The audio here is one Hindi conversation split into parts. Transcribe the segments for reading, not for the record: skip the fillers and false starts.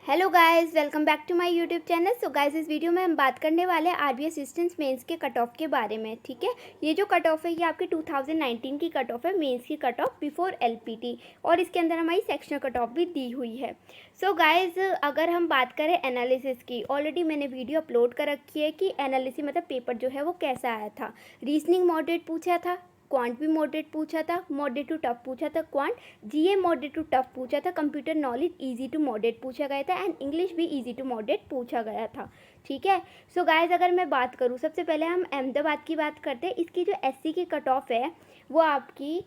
Hello guys, welcome back to my YouTube channel. So guys, इस वीडियो में हम बात करने वाले हैं आरबीआई असिस्टेंट मेंस के कट ऑफ के बारे में। ठीक है, ये जो कट ऑफ है ये आपकी 2019 की कट ऑफ है, मेंस की कट ऑफ बिफोर एलपीटी, और इसके अंदर हमारी सेक्शनल कट ऑफ भी दी हुई है। सो गाइस, अगर हम बात करें एनालिसिस की, ऑलरेडी मैंने वीडियो अपलोड कर रखी है कि एनालिसिस मतलब पेपर जो है वो कैसा आया था। रीजनिंग मॉडरेट पूछा था, क्वांट भी मॉडरेट पूछा था, मॉडरेट टू टफ पूछा था quant, GA moderate to tough पूछा था, computer knowledge easy to moderate पूछा गया था, एंड इंग्लिश भी इजी टू मॉडरेट पूछा गया था। ठीक है। सो गाइस, अगर मैं बात करूँ, सबसे पहले हम अहमदाबाद की बात करते हैं। इसकी जो एससी की कट ऑफ है वो आपकी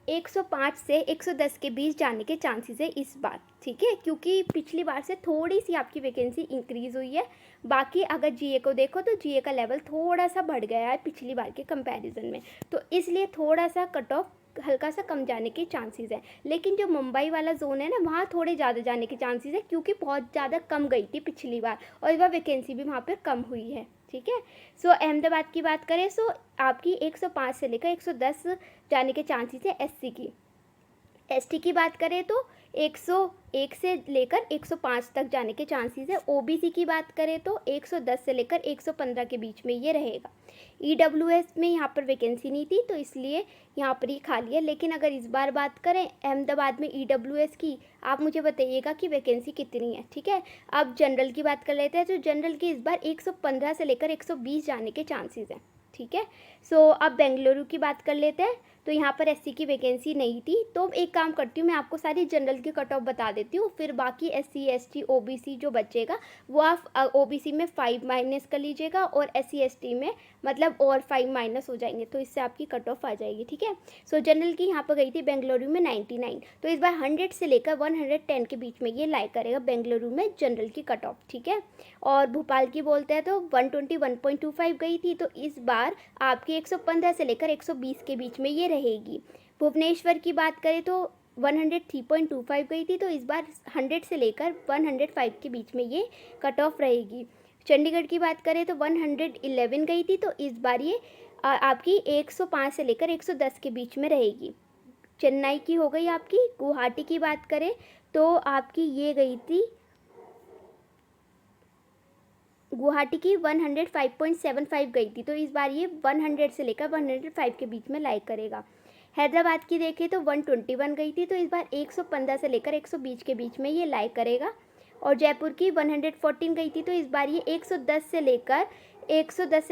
105 से 110 के बीच जाने के चांसेस है इस बार। ठीक है, क्योंकि पिछली बार से थोड़ी सी आपकी वैकेंसी इंक्रीज़ हुई है। बाकी अगर जीए को देखो तो जीए का लेवल थोड़ा सा बढ़ गया है पिछली बार के कंपैरिजन में, तो इसलिए थोड़ा सा कट ऑफ हल्का सा कम जाने के चांसेस है। लेकिन जो मुंबई वाला जोन है ना, वहाँ थोड़े ज़्यादा जाने के चांसेस है, क्योंकि बहुत ज़्यादा कम गई थी पिछली बार, और इस बार वैकेंसी भी वहाँ पर कम हुई है। ठीक है। सो अहमदाबाद की बात करें, सो आपकी 105 से लेकर 110 जाने के चांसेस है एससी की। एसटी की बात करें तो 101 से लेकर 105 तक जाने के चांसेस है। ओबीसी की बात करें तो 110 से लेकर 115 के बीच में ये रहेगा। ईडब्ल्यूएस में यहाँ पर वैकेंसी नहीं थी, तो इसलिए यहाँ पर ही खाली है। लेकिन अगर इस बार बात करें अहमदाबाद में ईडब्ल्यूएस की, आप मुझे बताइएगा कि वैकेंसी कितनी है। ठीक है। अब जनरल की बात कर लेते हैं, तो जनरल की इस बार 115 से लेकर 120 जाने के चांसेस हैं। ठीक है। सो अब बेंगलुरु की बात कर लेते हैं, तो यहाँ पर एससी की वैकेंसी नहीं थी। तो एक काम करती हूँ, मैं आपको सारी जनरल की कट ऑफ बता देती हूँ, फिर बाकी एससी एसटी ओबीसी जो बचेगा वो आप ओबीसी में 5 माइनस कर लीजिएगा, और एससी एसटी में मतलब और 5 माइनस हो जाएंगे, तो इससे आपकी कट ऑफ आ जाएगी। ठीक है। सो जनरल की यहाँ पर गई थी बेंगलुरु में 99, तो इस बार 100 से लेकर 110 के बीच में ये लाई करेगा बेंगलुरु में जनरल की कट ऑफ। ठीक है। और भोपाल की बोलते हैं तो 121.25 गई थी, तो इस बार आपकी 115 से लेकर 120 के बीच में ये रहेगी। भुवनेश्वर की बात करें तो 103.25 गई थी, तो इस बार 100 से लेकर 105 के बीच में ये कट ऑफ रहेगी। चंडीगढ़ की बात करें तो 111 गई थी, तो इस बार ये आपकी 105 से लेकर 110 के बीच में रहेगी। चेन्नई की हो गई आपकी। गुवाहाटी की बात करें तो आपकी ये गई थी, गुवाहाटी की 105.75 गई थी, तो इस बार ये 100 से लेकर 105 के बीच में लाइक करेगा। हैदराबाद की देखें तो 121 गई थी, तो इस बार 115 से लेकर 120 के बीच में ये लाइक करेगा। और जयपुर की 114 गई थी, तो इस बार ये 110 से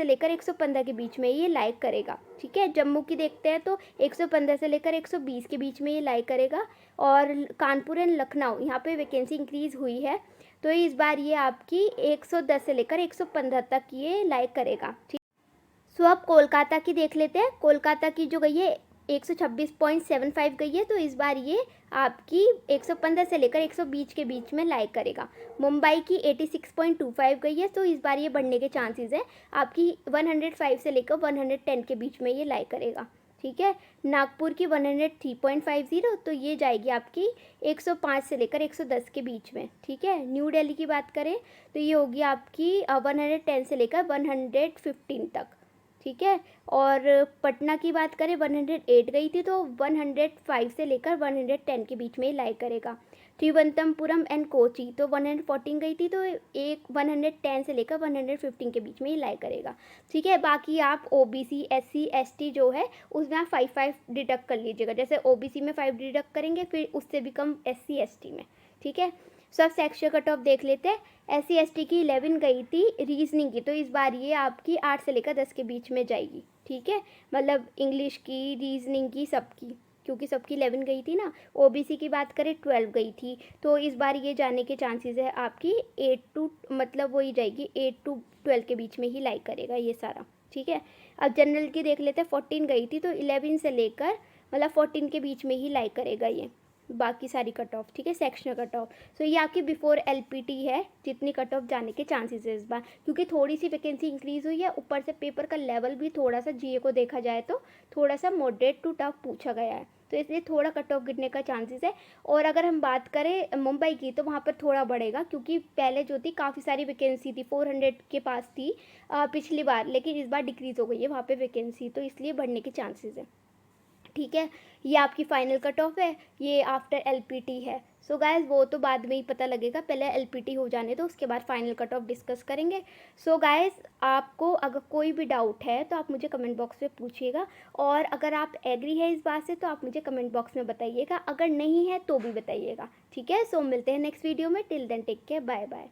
लेकर 115 के बीच में ये लाइक करेगा। ठीक है। जम्मू की देखते हैं तो 115 से लेकर 120 के बीच में ये लाइक करेगा। और कानपुर एंड लखनऊ, यहाँ पे वैकेंसी इंक्रीज़ हुई है, तो इस बार ये आपकी 110 से लेकर 115 तक ये लाइक करेगा। ठीक। सो अब कोलकाता की देख लेते हैं। कोलकाता की जो गई है 126.75 गई है, तो इस बार ये आपकी 115 से लेकर 120 के बीच में लाइक करेगा। मुंबई की 86.25 गई है, तो इस बार ये बढ़ने के चांसेस है, आपकी 105 से लेकर 110 के बीच में ये लाइक करेगा। ठीक है। नागपुर की 103.50, तो ये जाएगी आपकी 105 से लेकर 110 के बीच में। ठीक है। न्यू दिल्ली की बात करें तो ये होगी आपकी 110 से लेकर 115 तक। ठीक है। और पटना की बात करें 108 गई थी, तो 105 से लेकर 110 के बीच में ही लाइक करेगा। तिरुवनंतपुरम एंड कोची तो 114 गई थी, तो एक 110 से लेकर 115 के बीच में ही लाइक करेगा। ठीक है। बाकी आप ओबीसी एससी एसटी जो है उसमें आप 5 डिडक्ट कर लीजिएगा, जैसे ओबीसी में 5 डिडक्ट करेंगे, फिर उससे भी कम एससी एसटी में। ठीक है। सब सेक्शन कट ऑफ देख लेते हैं। एससी एसटी की 11 गई थी रीजनिंग की, तो इस बार ये आपकी 8 से लेकर 10 के बीच में जाएगी। ठीक है। मतलब इंग्लिश की, रीजनिंग की, सबकी, क्योंकि सबकी 11 गई थी ना। ओबीसी की बात करें 12 गई थी, तो इस बार ये जाने के चांसेस है आपकी 8 टू मतलब वही जाएगी 8 टू 12 के बीच में ही लाइक करेगा ये सारा। ठीक है। अब जनरल की देख लेते हैं। 14 गई थी, तो 11 से लेकर मतलब 14 के बीच में ही लाइक करेगा ये बाकी सारी कट ऑफ। ठीक है। सेक्शनल कट ऑफ, सो ये आपकी बिफोर एलपीटी है जितनी कट ऑफ जाने के चांसेस है इस बार, क्योंकि थोड़ी सी वैकेंसी इंक्रीज़ हुई है, ऊपर से पेपर का लेवल भी थोड़ा सा जीए को देखा जाए तो थोड़ा सा मॉडरेट टू टफ पूछा गया है, तो इसलिए थोड़ा कट ऑफ गिरने का चांसेस है। और अगर हम बात करें मुंबई की, तो वहाँ पर थोड़ा बढ़ेगा, क्योंकि पहले जो थी काफ़ी सारी वैकेंसी थी, 400 के पास थी पिछली बार, लेकिन इस बार डिक्रीज़ हो गई है वहाँ पर वैकेंसी, तो इसलिए बढ़ने के चांसेस है। ठीक है। ये आपकी फाइनल कट ऑफ है, ये आफ्टर एलपीटी है। सो सो गाइज़ वो तो बाद में ही पता लगेगा, पहले LPT हो जाने दो, उसके बाद फाइनल कट ऑफ डिस्कस करेंगे। सो गाइज़ आपको अगर कोई भी डाउट है तो आप मुझे कमेंट बॉक्स में पूछिएगा, और अगर आप एग्री है इस बात से तो आप मुझे कमेंट बॉक्स में बताइएगा, अगर नहीं है तो भी बताइएगा, ठीक है। सो मिलते हैं नेक्स्ट वीडियो में, till then take care, bye bye.